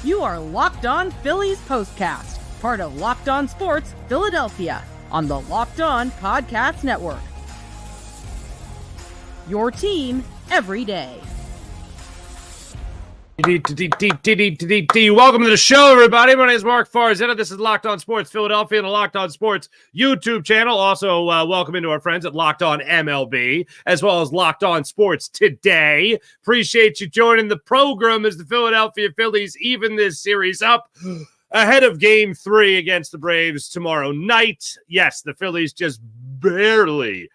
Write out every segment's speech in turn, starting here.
You are Locked On Phillies Postcast, part of Locked On Sports Philadelphia, on the Locked On Podcast Network. Your team every day. Welcome to the show, everybody. My name is Mark Farzetta. This is Locked On Sports Philadelphia and the Locked On Sports YouTube channel. Also, welcome into our friends at Locked On MLB, as well as Locked On Sports Today. Appreciate you joining the program as the Philadelphia Phillies even this series up ahead of Game 3 against the Braves tomorrow night. Yes, the Phillies just barely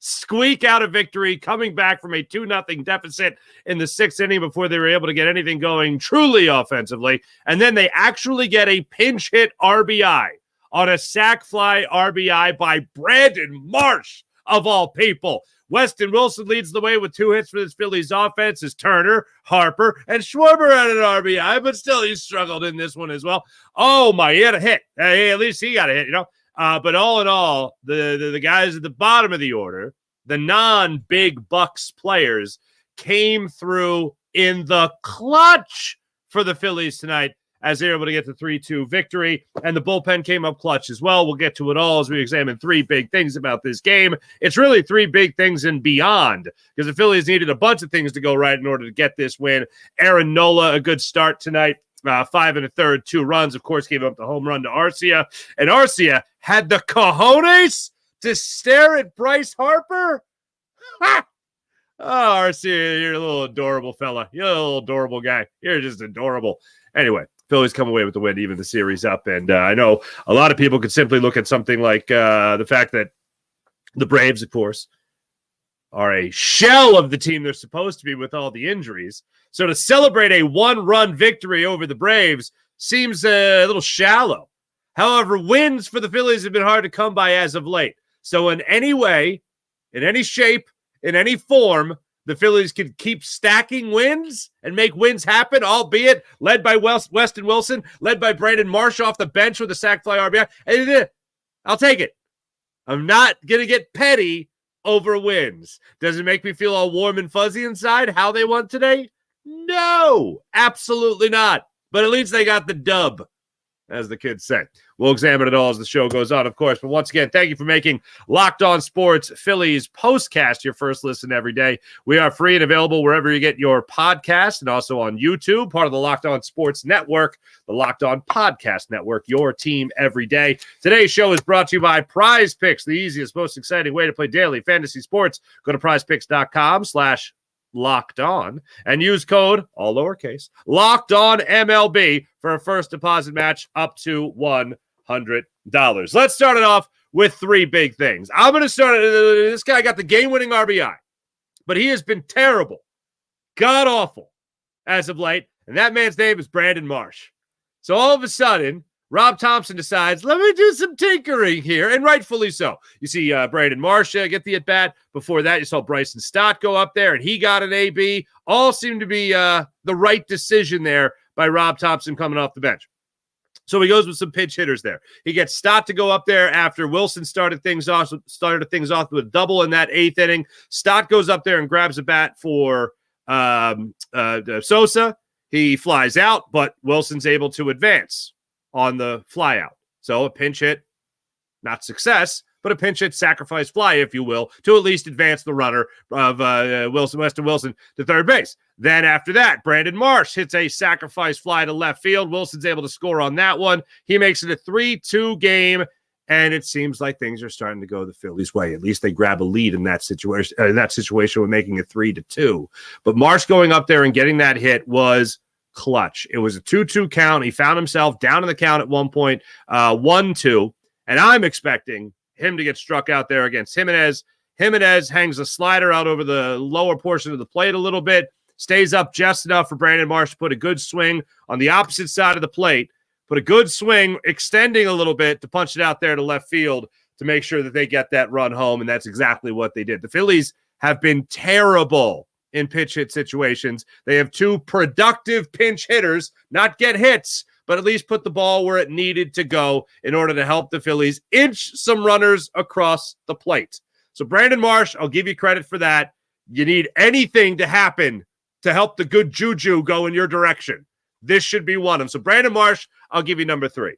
squeak out a victory, coming back from a 2-0 deficit in the 6th inning before they were able to get anything going truly offensively. And then they actually get a pinch hit RBI on a sac fly RBI by Brandon Marsh, of all people. Weston Wilson leads the way with 2 hits for this Phillies offense as Turner, Harper, and Schwarber had an RBI, but still he struggled in this one as well. Oh, my, he had a hit. Hey, at least he got a hit, you know. But all in all, the guys at the bottom of the order, the non-big bucks players, came through in the clutch for the Phillies tonight as they were able to get the 3-2 victory. And the bullpen came up clutch as well. We'll get to it all as we examine 3 big things about this game. It's really 3 big things and beyond, because the Phillies needed a bunch of things to go right in order to get this win. Aaron Nola, a good start tonight. 5 1/3, 2 runs, of course, gave up the home run to Arcia. And Arcia had the cojones to stare at Bryce Harper. Ha! Oh, Arcia, you're a little adorable fella. You're a little adorable guy. You're just adorable. Anyway, Phillies come away with the win, even the series up. And I know a lot of people could simply look at something like the fact that the Braves, of course, are a shell of the team they're supposed to be with all the injuries. So to celebrate a 1-run victory over the Braves seems a little shallow. However, wins for the Phillies have been hard to come by as of late. So in any way, in any shape, in any form, the Phillies can keep stacking wins and make wins happen, albeit led by Weston Wilson, led by Brandon Marsh off the bench with a sac fly RBI. And I'll take it. I'm not going to get petty over wins. Does it make me feel all warm and fuzzy inside how they won today? No, absolutely not. But at least they got the dub, as the kids say. We'll examine it all as the show goes on, of course. But once again, thank you for making Locked On Sports Phillies Postcast your first listen every day. We are free and available wherever you get your podcast, and also on YouTube, part of the Locked On Sports Network, the Locked On Podcast Network, your team every day. Today's show is brought to you by PrizePicks, the easiest, most exciting way to play daily fantasy sports. Go to prizepicks.com/Locked On and use code, all lowercase, Locked On MLB for a first deposit match up to $100. Let's start it off with 3 big things. I'm going to start. This guy got the game-winning RBI, but he has been terrible, god-awful as of late, and that man's name is Brandon Marsh. So all of a sudden, Rob Thompson decides, let me do some tinkering here, and rightfully so. You see Brandon Marsh get the at-bat. Before that, you saw Bryson Stott go up there, and he got an AB. All seemed to be the right decision there by Rob Thompson coming off the bench. So he goes with some pinch hitters there. He gets Stott to go up there after Wilson started things off with a double in that 8th inning. Stott goes up there and grabs a bat for Sosa. He flies out, but Wilson's able to advance on the fly out. So a pinch hit, not success, but a pinch hit sacrifice fly, if you will, to at least advance the runner of Weston Wilson to third base. Then after that, Brandon Marsh hits a sacrifice fly to left field. Wilson's able to score on that one. He makes it a 3-2 game, and it seems like things are starting to go the Phillies' way. At least they grab a lead in that situation. With making it 3-2. But Marsh going up there and getting that hit was clutch. It was a 2-2 count. He found himself down in the count at one point, 1-2, and I'm expecting him to get struck out there against Jimenez. Jimenez hangs a slider out over the lower portion of the plate a little bit, stays up just enough for Brandon Marsh to put a good swing on the opposite side of the plate, put a good swing, extending a little bit to punch it out there to left field to make sure that they get that run home, and that's exactly what they did. The Phillies have been terrible in pitch hit situations. They have 2 productive pinch hitters, not get hits, but at least put the ball where it needed to go in order to help the Phillies inch some runners across the plate. So Brandon Marsh, I'll give you credit for that. You need anything to happen to help the good juju go in your direction. This should be one of them. So Brandon Marsh, I'll give you number 3.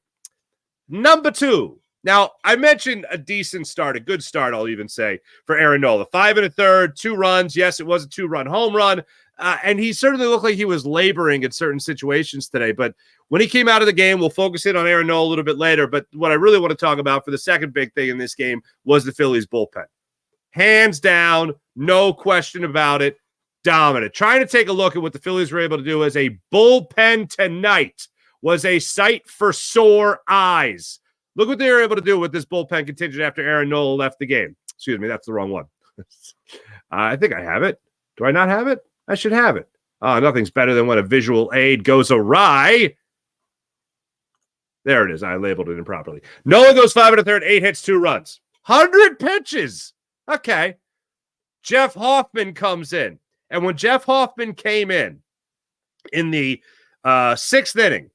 Number 2. Now, I mentioned a decent start, a good start, I'll even say, for Aaron Nola. 5 1/3, 2 runs. Yes, it was a 2-run home run. And he certainly looked like he was laboring in certain situations today. But when he came out of the game, we'll focus in on Aaron Nola a little bit later. But what I really want to talk about for the second big thing in this game was the Phillies bullpen. Hands down, no question about it, dominant. Trying to take a look at what the Phillies were able to do as a bullpen tonight was a sight for sore eyes. Look what they were able to do with this bullpen contingent after Aaron Nola left the game. Excuse me, that's the wrong one. I think I have it. Do I not have it? I should have it. Nothing's better than when a visual aid goes awry. There it is. I labeled it improperly. Nola goes 5 1/3, 8 hits, 2 runs. 100 pitches. Okay. Jeff Hoffman comes in. And when Jeff Hoffman came in the 6th inning,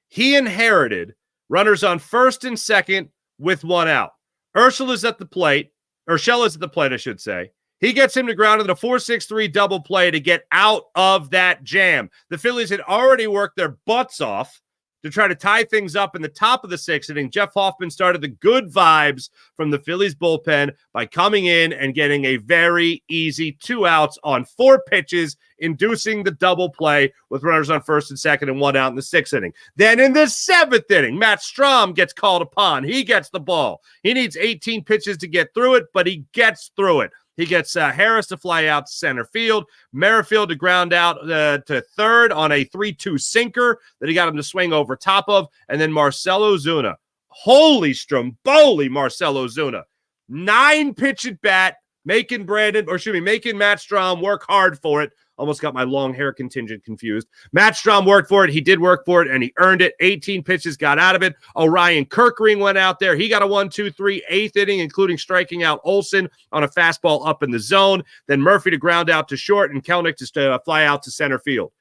he inherited runners on first and second with 1 out. Urshela is at the plate, I should say. He gets him to ground in a 4-6-3 double play to get out of that jam. The Phillies had already worked their butts off to try to tie things up in the top of the 6th inning. Jeff Hoffman started the good vibes from the Phillies bullpen by coming in and getting a very easy 2 outs on 4 pitches, inducing the double play with runners on first and second and 1 out in the 6th inning. Then in the 7th inning, Matt Strahm gets called upon. He gets the ball. He needs 18 pitches to get through it, but he gets through it. He gets Harris to fly out to center field, Merrifield to ground out to third on a 3-2 sinker that he got him to swing over top of, and then Marcell Ozuna. Holy Stromboli, Marcell Ozuna. 9-pitch at bat, making Matt Strahm work hard for it. Almost got my long hair contingent confused. Matt Strahm worked for it. He did work for it, and he earned it. 18 pitches, got out of it. Orion Kirkring went out there. He got a 1-2-3 8th inning, including striking out Olsen on a fastball up in the zone. Then Murphy to ground out to short, and Kelnick to fly out to center field.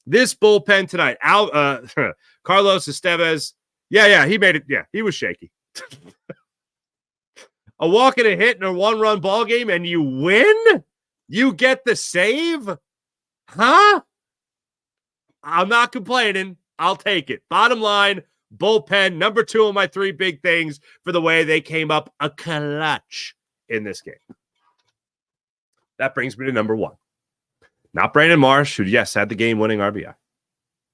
This bullpen tonight, Carlos Estevez, he made it. Yeah, he was shaky. A walk and a hit in a 1-run ball game, and you win? You get the save? Huh? I'm not complaining. I'll take it. Bottom line, bullpen, number 2 of my 3 big things for the way they came up a clutch in this game. That brings me to number 1. Not Brandon Marsh, who, yes, had the game-winning RBI.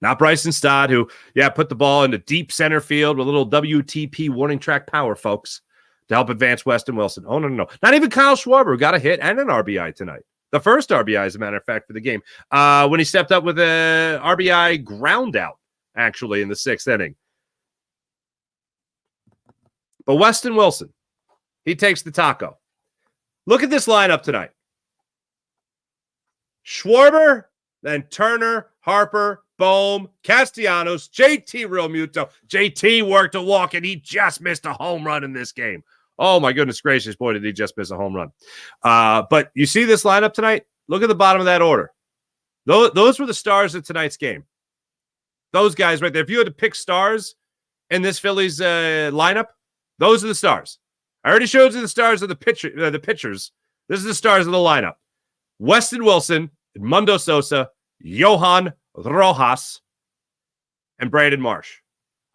Not Bryson Stott, who, put the ball into deep center field with a little WTP warning track power, folks, to help advance Weston Wilson. Oh, no. Not even Kyle Schwarber, who got a hit and an RBI tonight. The first RBI, as a matter of fact, for the game, when he stepped up with a RBI ground out, actually, in the 6th inning. But Weston Wilson, he takes the taco. Look at this lineup tonight. Schwarber, then Turner, Harper, Bohm, Castellanos, JT Realmuto. JT worked a walk, and he just missed a home run in this game. Oh, my goodness gracious, boy, did he just miss a home run. But you see this lineup tonight? Look at the bottom of that order. Those were the stars of tonight's game. Those guys right there. If you had to pick stars in this Phillies lineup, those are the stars. I already showed you the stars of the pitchers. This is the stars of the lineup. Weston Wilson, Edmundo Sosa, Johan Rojas, and Brandon Marsh.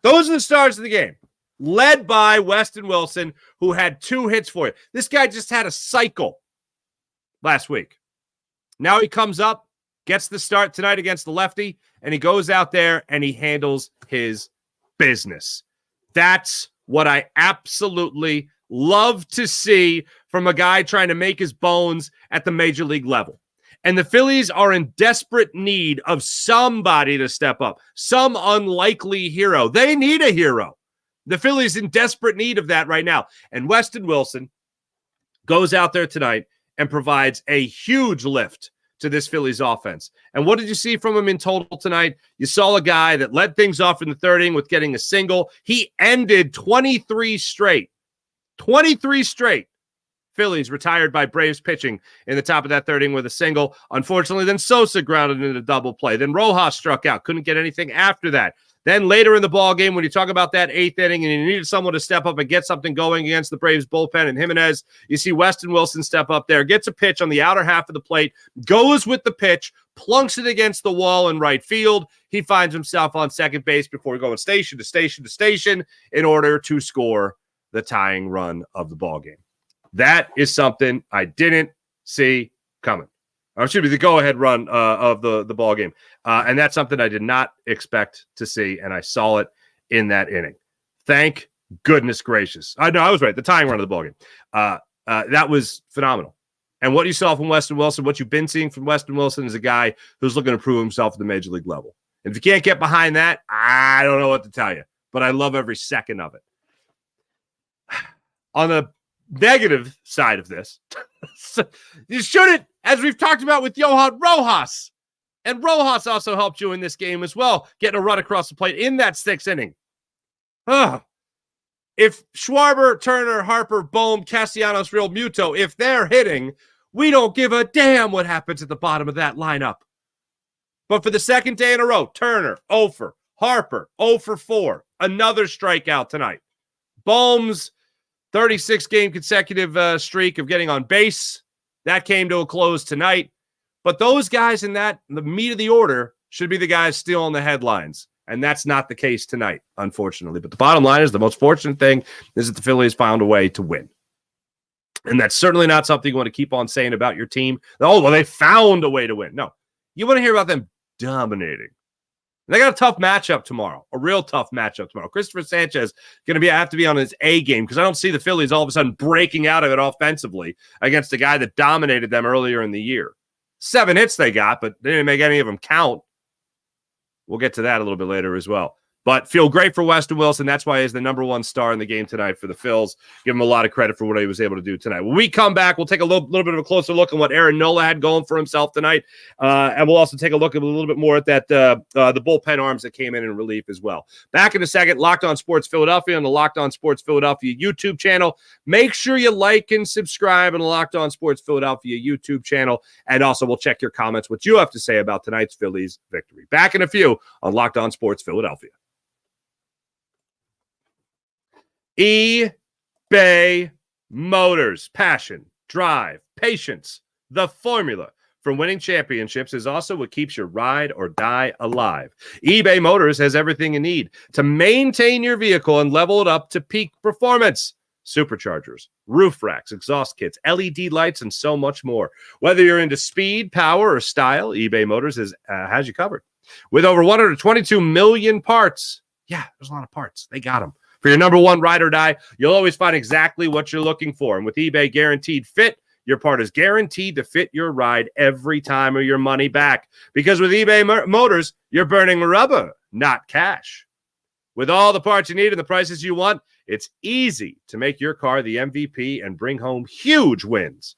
Those are the stars of the game. Led by Weston Wilson, who had 2 hits for you. This guy just had a cycle last week. Now he comes up, gets the start tonight against the lefty, and he goes out there and he handles his business. That's what I absolutely love to see from a guy trying to make his bones at the major league level. And the Phillies are in desperate need of somebody to step up, some unlikely hero. They need a hero. The Phillies in desperate need of that right now. And Weston Wilson goes out there tonight and provides a huge lift to this Phillies offense. And what did you see from him in total tonight? You saw a guy that led things off in the 3rd inning with getting a single. He ended 23 straight. 23 straight. Phillies retired by Braves pitching in the top of that 3rd inning with a single. Unfortunately, then Sosa grounded into double play. Then Rojas struck out. Couldn't get anything after that. Then later in the ball game, when you talk about that 8th inning and you needed someone to step up and get something going against the Braves bullpen and Jimenez, you see Weston Wilson step up there, gets a pitch on the outer half of the plate, goes with the pitch, plunks it against the wall in right field. He finds himself on second base before going station to station to station in order to score the tying run of the ball game. That is something I didn't see coming. Or excuse me, the go-ahead run of the ball game. And that's something I did not expect to see, and I saw it in that inning. Thank goodness gracious. I was right. The tying run of the ball game. That was phenomenal. And what you saw from Weston Wilson, what you've been seeing from Weston Wilson is a guy who's looking to prove himself at the major league level. And if you can't get behind that, I don't know what to tell you. But I love every second of it. On the negative side of this, you shouldn't, as we've talked about with Johan Rojas. And Rojas also helped you in this game as well, getting a run across the plate in that 6th inning. If Schwarber, Turner, Harper, Bohm, Castellanos, Real Muto, if they're hitting, we don't give a damn what happens at the bottom of that lineup. But for the second day in a row, Turner, 0 for, Harper, 0 for 4, another strikeout tonight. Bohm's 36-game consecutive streak of getting on base, that came to a close tonight. But those guys in the meat of the order should be the guys still on the headlines. And that's not the case tonight, unfortunately. But the bottom line is the most fortunate thing is that the Phillies found a way to win. And that's certainly not something you want to keep on saying about your team. Oh, well, they found a way to win. No, you want to hear about them dominating. And they got a tough matchup tomorrow, a real tough matchup tomorrow. Christopher Sanchez going to have to be on his A game because I don't see the Phillies all of a sudden breaking out of it offensively against a guy that dominated them earlier in the year. 7 hits they got, but they didn't make any of them count. We'll get to that a little bit later as well. But feel great for Weston Wilson. That's why he's the number 1 star in the game tonight for the Phils. Give him a lot of credit for what he was able to do tonight. When we come back, we'll take a little bit of a closer look at what Aaron Nola had going for himself tonight. And we'll also take a look at a little bit more at that the bullpen arms that came in relief as well. Back in a second, Locked On Sports Philadelphia on the Locked On Sports Philadelphia YouTube channel. Make sure you like and subscribe on the Locked On Sports Philadelphia YouTube channel. And also, we'll check your comments, what you have to say about tonight's Phillies victory. Back in a few on Locked On Sports Philadelphia. eBay Motors. Passion, drive, patience. The formula for winning championships is also what keeps your ride or die alive. eBay Motors has everything you need to maintain your vehicle and level it up to peak performance. Superchargers, roof racks, exhaust kits, LED lights, and so much more. Whether you're into speed, power, or style, eBay Motors has you covered. With over 122 million parts. Yeah, there's a lot of parts. They got them. For your number 1 ride or die, you'll always find exactly what you're looking for. And with eBay Guaranteed Fit, your part is guaranteed to fit your ride every time or your money back. Because with eBay Motors, you're burning rubber, not cash. With all the parts you need and the prices you want, it's easy to make your car the MVP and bring home huge wins.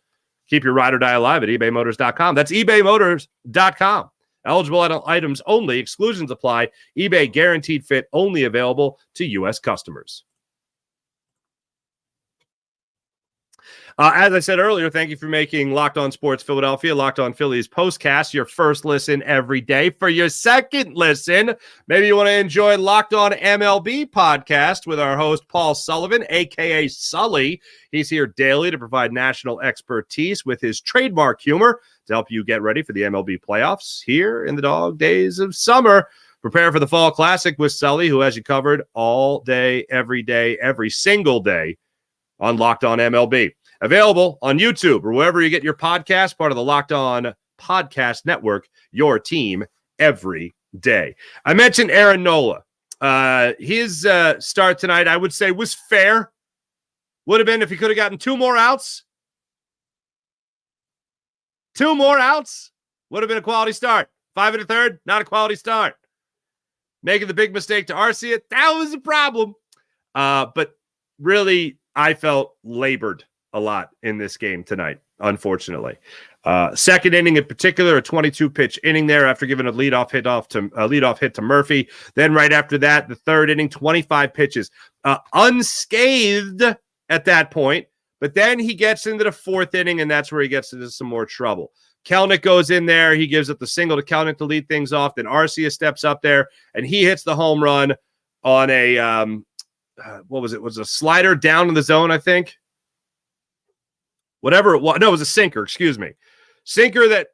Keep your ride or die alive at ebaymotors.com. That's ebaymotors.com. Eligible items only. Exclusions apply. eBay Guaranteed Fit only available to U.S. customers. As I said earlier, thank you for making Locked On Sports Philadelphia, Locked On Phillies Postcast your first listen every day. For your second listen, maybe you want to enjoy Locked On MLB podcast with our host, Paul Sullivan, a.k.a. Sully. He's here daily to provide national expertise with his trademark humor to help you get ready for the MLB playoffs here in the dog days of summer. Prepare for the Fall Classic with Sully, who has you covered all day, every single day on Locked On MLB. Available on YouTube or wherever you get your podcast, part of the Locked On Podcast Network, your team every day. I mentioned Aaron Nola. His start tonight, I would say, was fair. Would have been if he could have gotten 2 more outs. 2 more outs would have been a quality start. 5 1/3, not a quality start. Making the big mistake to Arcia, that was a problem. But really, I felt labored a lot in this game tonight, unfortunately. Second inning in particular, a 22-pitch inning there after giving a leadoff hit to Murphy. Then right after that, the third inning, 25 pitches. Unscathed at that point, but then he gets into the 4th inning, and that's where he gets into some more trouble. Kelnick goes in there. He gives up the single to Kelnick to lead things off. Then Arcia steps up there, and he hits the home run on a, what was it? Was it a slider down in the zone, I think? Whatever it was. No, it was a sinker, excuse me. Sinker that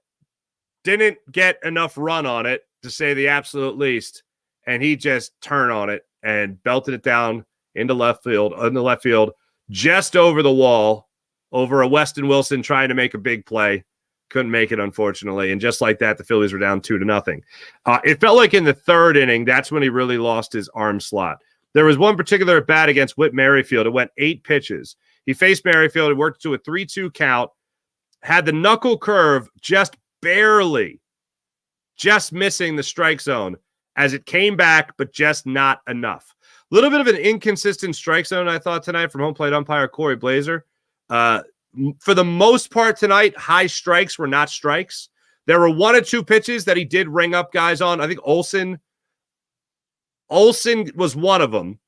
didn't get enough run on it, to say the absolute least, and he just turned on it and belted it down into left field, just over the wall, over a Weston Wilson trying to make a big play. Couldn't make it, unfortunately. And just like that, the Phillies were down 2-0. It felt like in the third inning, that's when he really lost his arm slot. There was one particular at bat against Whit Merrifield. It went 8 pitches. He faced Merrifield. He worked to a 3-2 count, had the knuckle curve just barely, just missing the strike zone as it came back, but just not enough. A little bit of an inconsistent strike zone, I thought, tonight from home plate umpire Corey Blazer. For the most part tonight, high strikes were not strikes. There were 1 or 2 pitches that he did ring up guys on. I think Olsen was one of them.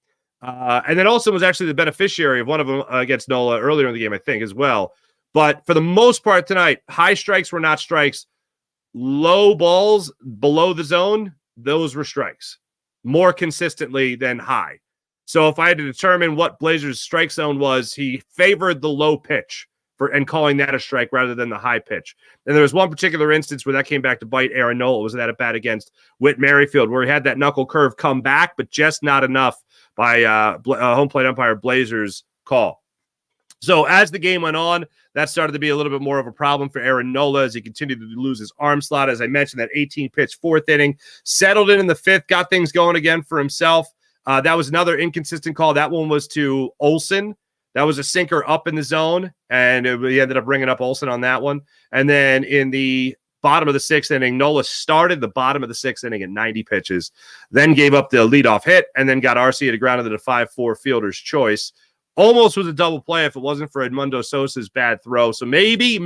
And then Olsen was actually the beneficiary of one of them against Nola earlier in the game, I think, as well. But for the most part tonight, high strikes were not strikes. Low balls below the zone, those were strikes more consistently than high. So if I had to determine what Blazer's strike zone was, he favored the low pitch and calling that a strike rather than the high pitch. And there was one particular instance where that came back to bite Aaron Nola. It was that at bat against Whit Merrifield, where he had that knuckle curve come back, but just not enough by home plate umpire Blazer's call. So as the game went on, that started to be a little bit more of a problem for Aaron Nola as he continued to lose his arm slot. As I mentioned, that 18-pitch 4th inning, settled in the 5th, got things going again for himself. That was another inconsistent call. That one was to Olsen. That was a sinker up in the zone, and he ended up bringing up Olsen on that one. And then in the bottom of the 6th inning, Nola started the bottom of the 6th inning at 90 pitches, then gave up the leadoff hit, and then got Arcia to ground into the 5-4 fielder's choice. Almost was a double play if it wasn't for Edmundo Sosa's bad throw. So maybe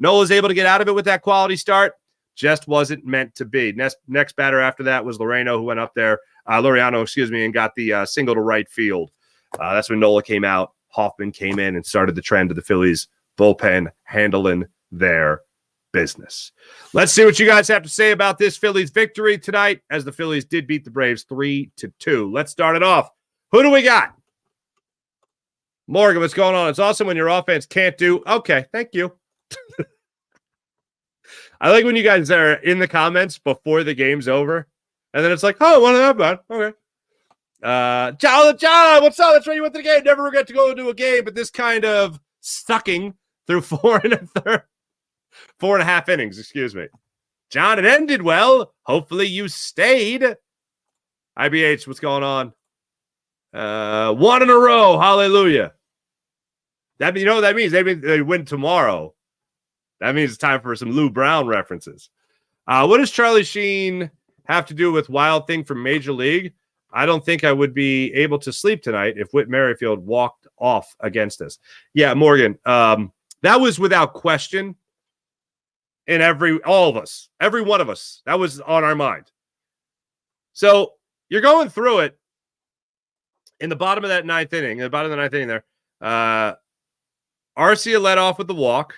Nola's able to get out of it with that quality start. Just wasn't meant to be. Next batter after that was Laureano, who went up there, and got the single to right field. That's when Nola came out. Hoffman came in and started the trend of the Phillies bullpen handling their business. Let's see what you guys have to say about this Phillies victory tonight, as the Phillies did beat the Braves 3-2. Let's start it off. Who do we got? Morgan, what's going on? It's awesome when your offense can't do. Okay, thank you. I like when you guys are in the comments before the game's over, and then it's like, oh, one of that bad. Okay. John, what's up? That's right. You went to the game. Never regret to go to a game, but this kind of sucking through 4.5 innings. Excuse me, John. It ended well. Hopefully, you stayed. IBH, what's going on? 1 in a row. Hallelujah. That means they win tomorrow. That means it's time for some Lou Brown references. What does Charlie Sheen have to do with Wild Thing from Major League? I don't think I would be able to sleep tonight if Whit Merrifield walked off against us. Yeah, Morgan, that was without question in all of us, every one of us. That was on our mind. So you're going through it in the bottom of that 9th inning, there. Arcia led off with the walk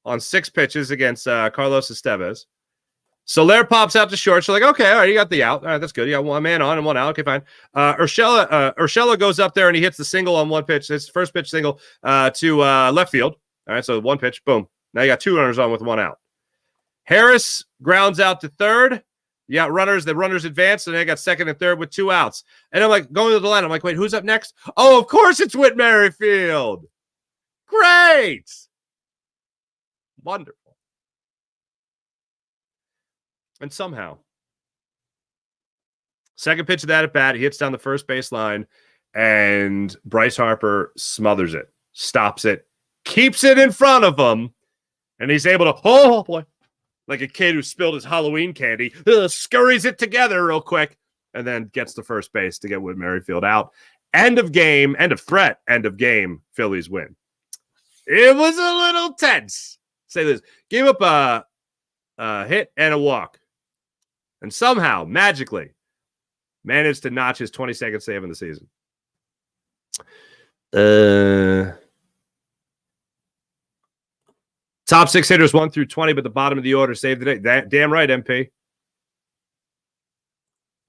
on 6 pitches against Carlos Estevez. Soler pops out to short. So like, okay, all right, you got the out. All right, that's good. You got 1 man on and 1 out. Okay, fine. Urshela goes up there and he hits the single on 1 pitch. His first pitch single to left field. All right, so 1 pitch, boom. Now you got 2 runners on with 1 out. Harris grounds out to third. You got runners. The runners advance, and they got second and third with 2 outs. And I'm like, going to the line. I'm like, wait, who's up next? Oh, of course it's Whit Merrifield. Great. Wonderful. And somehow, second pitch of that at bat, he hits down the first baseline, and Bryce Harper smothers it, stops it, keeps it in front of him, and he's able to, oh boy, like a kid who spilled his Halloween candy, scurries it together real quick, and then gets to first base to get Whit Merrifield out. End of game, end of threat, end of game, Phillies win. It was a little tense. Say this, gave up a hit and a walk, and somehow, magically, managed to notch his 22nd save in the season. Top 6 hitters 1 through 20, but the bottom of the order saved the day. Damn right, MP.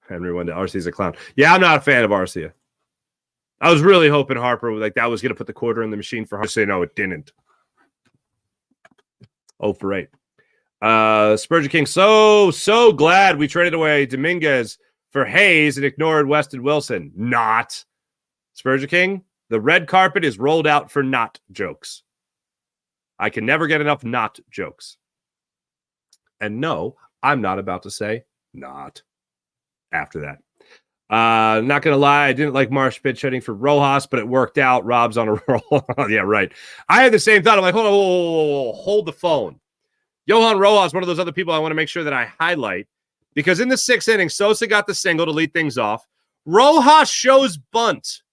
Henry Wendell. RC's a clown. Yeah, I'm not a fan of Arcia. I was really hoping Harper, that was going to put the quarter in the machine for Harper. Say no, it didn't. 0 for 8. Spurgeon King, so glad we traded away Dominguez for Hayes and ignored Weston Wilson. Not. Spurgeon King, the red carpet is rolled out for not jokes. I can never get enough not jokes. And no, I'm not about to say not after that. Not going to lie, I didn't like Marsh pitch hitting for Rojas, but it worked out. Rob's on a roll. Yeah, right. I had the same thought. I'm like, hold the phone. Johan Rojas, one of those other people I want to make sure that I highlight, because in the 6th inning, Sosa got the single to lead things off. Rojas shows bunt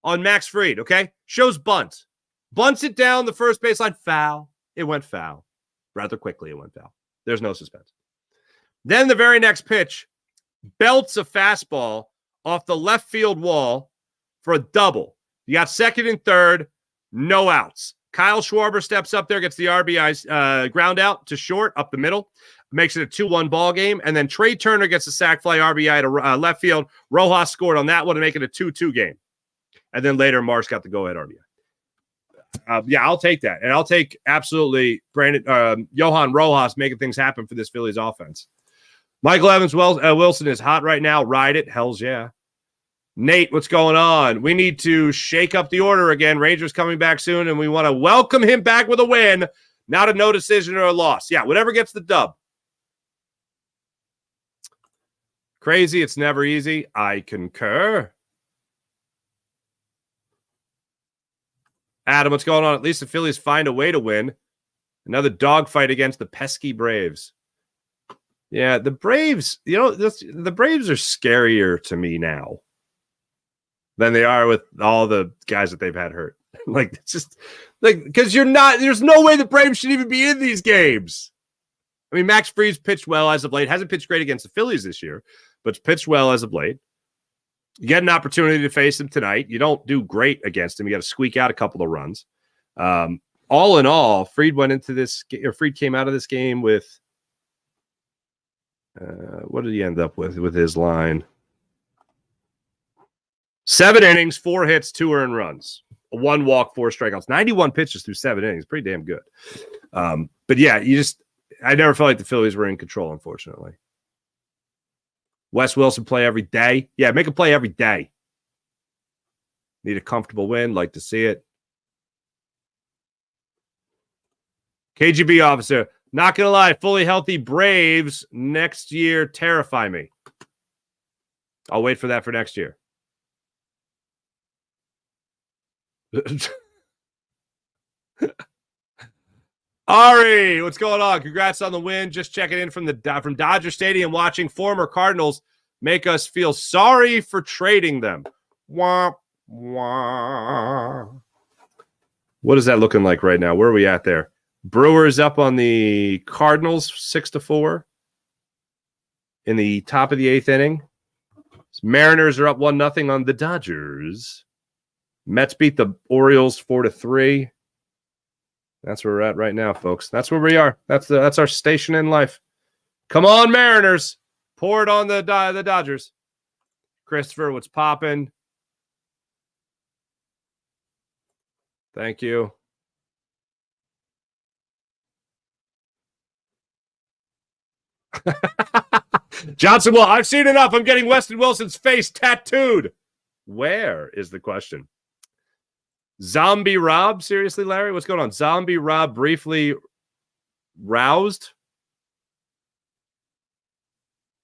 on Max Fried, okay? Shows bunt. Bunts it down the first baseline. Foul. It went foul. Rather quickly, it went foul. There's no suspense. Then the very next pitch, belts a fastball off the left field wall for a double. You got second and third, no outs. Kyle Schwarber steps up there, gets the RBI ground out to short, up the middle, makes it a 2-1 ball game. And then Trey Turner gets a sac fly RBI to left field. Rojas scored on that one to make it a 2-2 game. And then later, Marsh got the go-ahead RBI. Yeah, I'll take that. And I'll take absolutely Johan Rojas making things happen for this Phillies offense. Michael Evans Wilson is hot right now. Ride it. Hells yeah. Nate, what's going on? We need to shake up the order again. Rangers coming back soon, and we want to welcome him back with a win, not a no decision or a loss. Yeah, whatever gets the dub. Crazy. It's never easy. I concur. Adam, what's going on? At least the Phillies find a way to win. Another dogfight against the pesky Braves. Yeah, the Braves, the Braves are scarier to me now than they are with all the guys that they've had hurt. It's just because there's no way the Braves should even be in these games. I mean, Max Fried's pitched well as of late. Hasn't pitched great against the Phillies this year, but pitched well as of late. You get an opportunity to face him tonight. You don't do great against him. You got to squeak out a couple of runs. All in all, Fried came out of this game with what did he end up with his line? 7 innings, 4 hits, 2 earned runs, 1 walk, 4 strikeouts, 91 pitches through 7 innings. Pretty damn good. But yeah, I never felt like the Phillies were in control, unfortunately. Wes Wilson play every day. Yeah, make a play every day. Need a comfortable win. Like to see it. KGB officer. Not going to lie. Fully healthy Braves next year terrify me. I'll wait for that for next year. Ari, what's going on? Congrats on the win. Just checking in from Dodger Stadium, watching former Cardinals make us feel sorry for trading them. Wah, wah. What is that looking like right now? Where are we at there? Brewers up on the Cardinals 6-4 in the top of the 8th inning. Mariners are up 1-0 on the Dodgers. Mets beat the Orioles 4-3. That's where we're at right now, folks. That's where we are. That's our station in life. Come on, Mariners. Pour it on the Dodgers. Christopher, what's popping? Thank you. Johnson, well, I've seen enough. I'm getting Weston Wilson's face tattooed. Where is the question? Zombie Rob? Seriously, Larry? What's going on? Zombie Rob briefly roused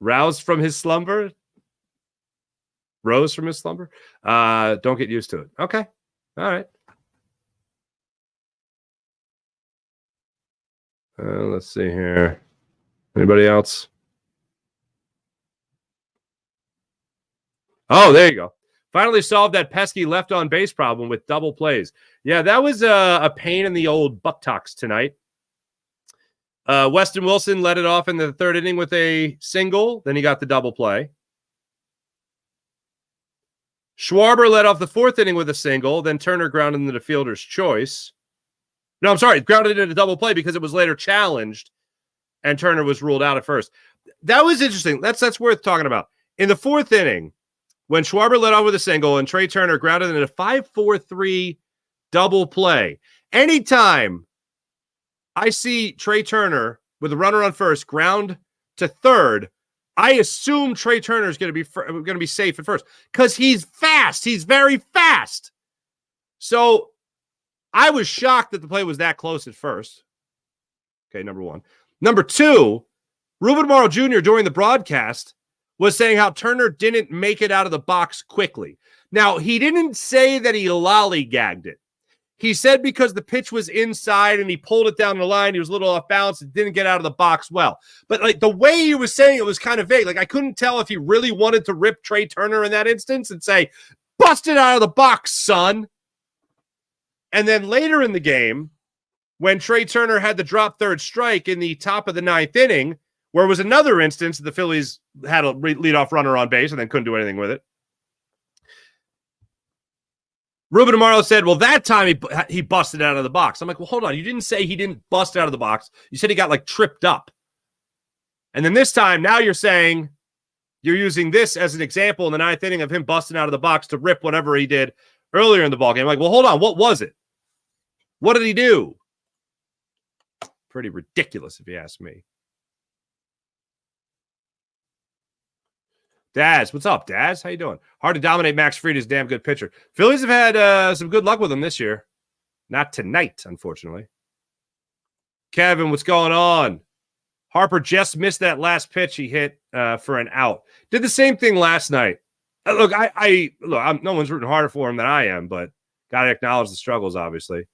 from his slumber? Rose from his slumber? Don't get used to it. Okay. All right. Let's see here. Anybody else? Oh, there you go. Finally solved that pesky left on base problem with double plays. Yeah, that was a pain in the old buttocks tonight. Weston Wilson led it off in the 3rd inning with a single. Then he got the double play. Schwarber led off the 4th inning with a single. Then Turner grounded into the fielder's choice. No, I'm sorry. Grounded into a double play because it was later challenged and Turner was ruled out at first. That was interesting. That's worth talking about. In the fourth inning, when Schwarber led off with a single and Trey Turner grounded in a 5-4-3 double play, anytime I see Trey Turner with a runner on first, ground to third, I assume Trey Turner is going to be safe at first because he's fast. He's very fast. So I was shocked that the play was that close at first. Okay, number one. Number two, Ruben Amaro Jr. during the broadcast was saying how Turner didn't make it out of the box quickly. Now, he didn't say that he lollygagged it. He said because the pitch was inside and he pulled it down the line, he was a little off balance and didn't get out of the box well. But like the way he was saying it was kind of vague. Like I couldn't tell if he really wanted to rip Trey Turner in that instance and say, bust it out of the box, son. And then later in the game, when Trey Turner had the drop third strike in the top of the ninth inning, where it was another instance that the Phillies had a leadoff runner on base and then couldn't do anything with it. Ruben Amaro said, well, that time he busted out of the box. I'm like, well, hold on. You didn't say he didn't bust out of the box. You said he got like tripped up. And then this time, now you're saying you're using this as an example in the ninth inning of him busting out of the box to rip whatever he did earlier in the ballgame. I'm like, well, hold on. What was it? What did he do? Pretty ridiculous, if you ask me. Daz, what's up, Daz? How you doing? Hard to dominate Max Fried is a damn good pitcher. Phillies have had some good luck with him this year. Not tonight, unfortunately. Kevin, what's going on? Harper just missed that last pitch he hit for an out. Did the same thing last night. Look, no one's rooting harder for him than I am, but got to acknowledge the struggles, obviously.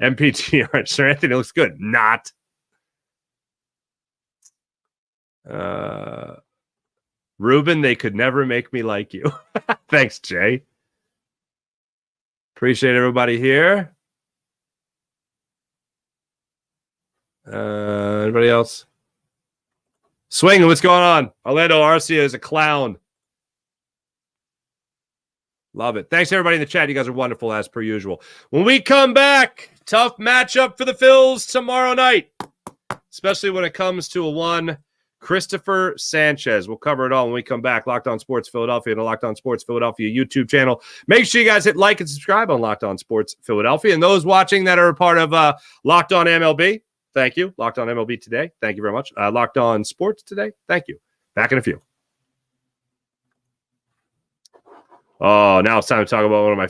MPTR, Sir Anthony looks good. Not. Ruben, they could never make me like you. Thanks, Jay. Appreciate everybody here. Anybody else? Swing, what's going on? Orlando Arcia is a clown. Love it. Thanks, everybody in the chat. You guys are wonderful, as per usual. When we come back, tough matchup for the Phils tomorrow night, especially when it comes to a one Christopher Sanchez. We'll cover it all when we come back. Locked On Sports Philadelphia and the Locked On Sports Philadelphia YouTube channel. Make sure you guys hit like and subscribe on Locked On Sports Philadelphia. And those watching that are a part of Locked On MLB, thank you. Locked On MLB today, thank you very much. Locked On Sports today, thank you. Back in a few. Oh, now it's time to talk about one of my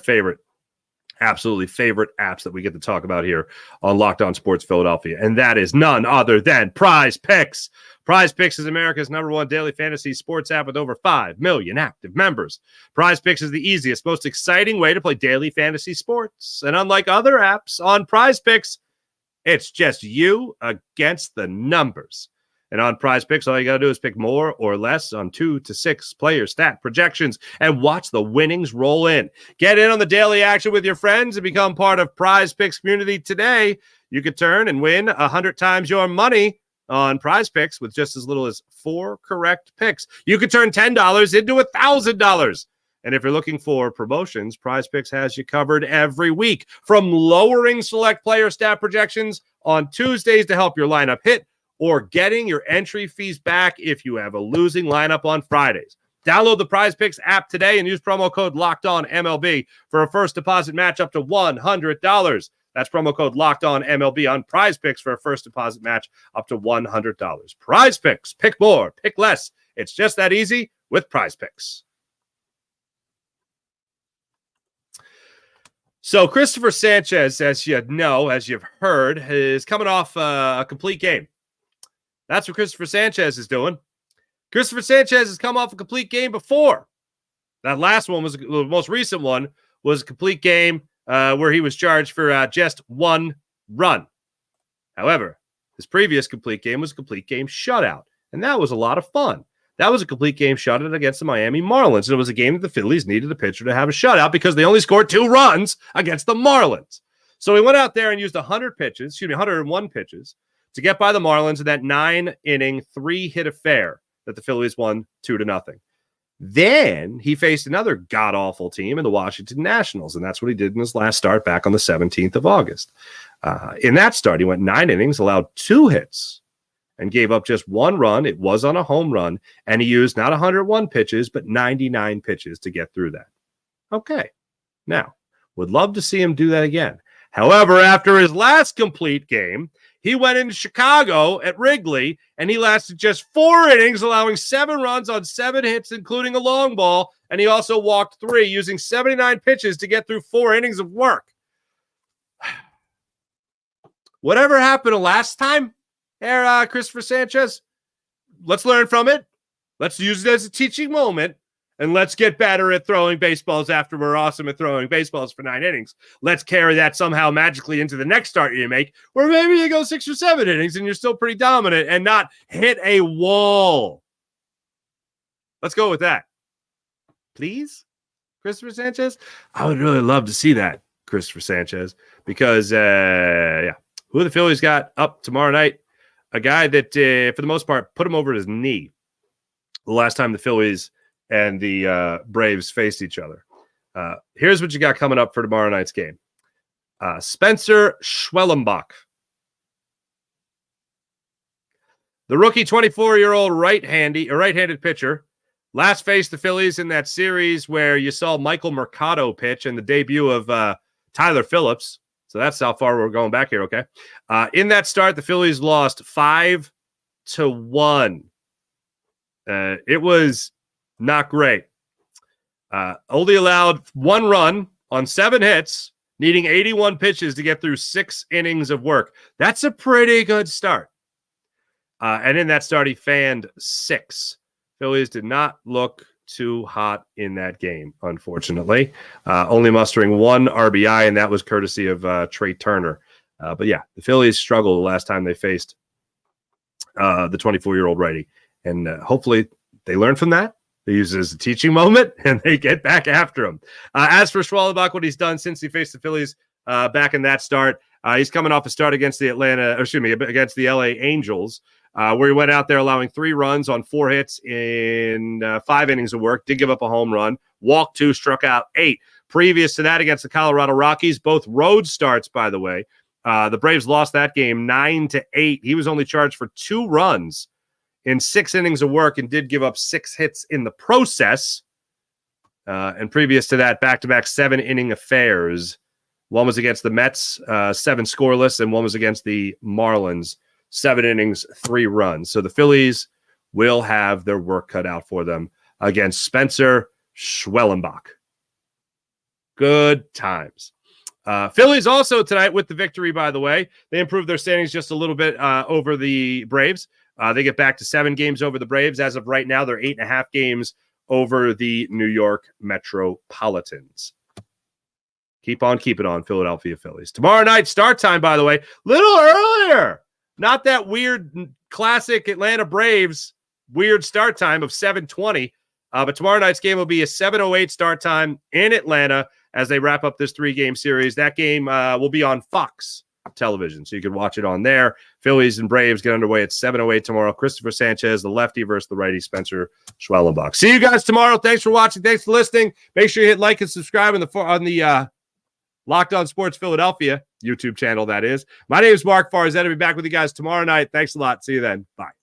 absolutely favorite apps that we get to talk about here on Locked On Sports Philadelphia, and that is none other than PrizePicks. PrizePicks is America's #1 daily fantasy sports app with over 5 million active members. PrizePicks is the easiest, most exciting way to play daily fantasy sports. And unlike other apps on PrizePicks, it's just you against the numbers. And on PrizePicks, all you got to do is pick more or less on 2 to 6 player stat projections and watch the winnings roll in. Get in on the daily action with your friends and become part of PrizePicks community today. You could turn and win 100 times your money on PrizePicks with just as little as 4 correct picks. You could turn $10 into $1,000. And if you're looking for promotions, PrizePicks has you covered every week. From lowering select player stat projections on Tuesdays to help your lineup hit, or getting your entry fees back if you have a losing lineup on Fridays. Download the PrizePicks app today and use promo code LOCKEDONMLB for a first deposit match up to $100. That's promo code LOCKEDONMLB on PrizePicks for a first deposit match up to $100. PrizePicks, pick more, pick less. It's just that easy with PrizePicks. So Christopher Sanchez, as you know, as you've heard, is coming off a complete game. That's what Christopher Sanchez is doing. Christopher Sanchez has come off a complete game before. That last one was the most recent one, was a complete game where he was charged for just 1 run. However, his previous complete game was a complete game shutout, and that was a lot of fun. That was a complete game shutout against the Miami Marlins, and it was a game that the Phillies needed a pitcher to have a shutout because they only scored 2 runs against the Marlins. So he went out there and used 101 pitches, to get by the Marlins in that 9-inning, 3-hit affair that the Phillies won 2-0. Then he faced another god-awful team in the Washington Nationals, and that's what he did in his last start back on the 17th of August. In that start, he went 9 innings, allowed 2 hits, and gave up just 1 run. It was on a home run, and he used not 101 pitches, but 99 pitches to get through that. Okay. Now, would love to see him do that again. However, after his last complete game, he went into Chicago at Wrigley, and he lasted just 4 innings, allowing 7 runs on 7 hits, including a long ball, and he also walked 3, using 79 pitches to get through 4 innings of work. Whatever happened last time, Christopher Sanchez, let's learn from it. Let's use it as a teaching moment. And let's get better at throwing baseballs after we're awesome at throwing baseballs for 9 innings. Let's carry that somehow magically into the next start you make, where maybe you go 6 or 7 innings and you're still pretty dominant and not hit a wall. Let's go with that. Please, Christopher Sanchez? I would really love to see that, Christopher Sanchez, because, who the Phillies got up tomorrow night? A guy that, for the most part, put him over his knee the last time the Phillies and the Braves faced each other. Here's what you got coming up for tomorrow night's game. Spencer Schwellenbach. The rookie 24-year-old right-handed pitcher last faced the Phillies in that series where you saw Michael Mercado pitch and the debut of Tyler Phillips. So that's how far we're going back here, okay? In that start, the Phillies lost 5-1. It was not great. Only allowed 1 run on 7 hits, needing 81 pitches to get through 6 innings of work. That's a pretty good start. And in that start, he fanned 6. Phillies did not look too hot in that game, unfortunately. Only mustering 1 RBI, and that was courtesy of Trey Turner. But yeah, the Phillies struggled the last time they faced the 24-year-old righty. And hopefully they learn from that. They use it as a teaching moment, and they get back after him. As for Schwellenbach, what he's done since he faced the Phillies back in that start, he's coming off a start against the against the LA Angels, where he went out there allowing 3 runs on 4 hits in 5 innings of work, did give up a home run, walked 2, struck out 8. Previous to that, against the Colorado Rockies, both road starts, by the way. The Braves lost that game 9-8. He was only charged for 2 runs in 6 innings of work and did give up 6 hits in the process. And previous to that, back-to-back 7-inning affairs. One was against the Mets, 7 scoreless, and one was against the Marlins, 7 innings, 3 runs. So the Phillies will have their work cut out for them against Spencer Schwellenbach. Good times. Phillies also tonight with the victory, by the way. They improved their standings just a little bit over the Braves. They get back to 7 games over the Braves. As of right now, they're 8.5 games over the New York Metropolitans. Keep on keeping on, Philadelphia Phillies. Tomorrow night, start time, by the way, little earlier. Not that weird classic Atlanta Braves weird start time of 7:20. But tomorrow night's game will be a 7:08 start time in Atlanta as they wrap up this 3-game series. That game will be on Fox television, so you can watch it on there. Phillies and Braves get underway at 7:08 tomorrow. Christopher Sanchez, the lefty versus the righty, Spencer Schwellenbach. See you guys tomorrow. Thanks for watching. Thanks for listening. Make sure you hit like and subscribe on the Locked On Sports Philadelphia YouTube channel, that is. My name is Mark Farzetta. I'll be back with you guys tomorrow night. Thanks a lot. See you then. Bye.